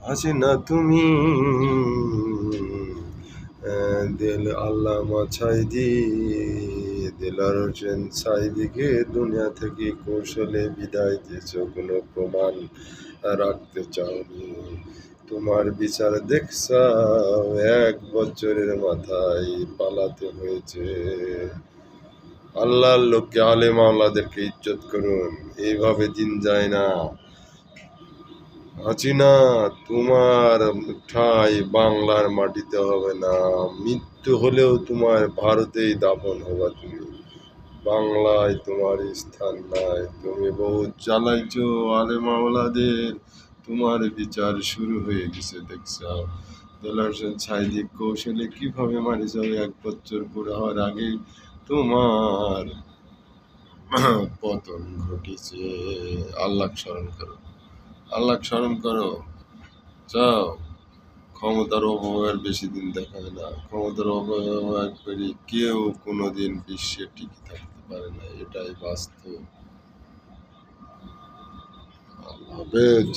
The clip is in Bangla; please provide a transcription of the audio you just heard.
হাসিনা তুমি দিল আল্লামা ছাইদি দিলার হোসেন সাইদিকে দুনিয়া থেকে কৌশলে বিদায় দিয়েছ, কোনো প্রমাণ রাখতে চাওনি। তোমার বিচার দেখছাও 1 বছরের মাথায় পালাতে হয়েছে। আল্লাহর লোককে আলেম আওলাদেরকে ইজ্জত করুন, এইভাবে দিন যায় না। হাসিনা তোমার ঠাঁই বাংলার মাটিতে হবে না, মৃত্যু হলেও তোমার ভারতেই দাফন হবা তুমি, বাংলায় তোমার স্থান নাই। তুমি বহুত জ্বালাইছো আলেম আওলাদের, তোমার বিচার শুরু হয়ে গেছে দেখছাও। দেলোয়ার হোসেন সাঈদী কৌশলে কিভাবে মারি যাবে 1 বছর পুরো হওয়ার আগেই তোমার পতন ঘটেছে। আল্লাহ স্মরণ করো, আল্লাহ স্মরণ করো। যাও, ক্ষমতার অপব্যয় বেশি দিন দেখায় না। ক্ষমতার অপব্যয় করে কেউ কোনোদিন বিশ্বে টিকে থাকতে পারে না, এটাই বাস্তব। আল্লাহ হাফেজ।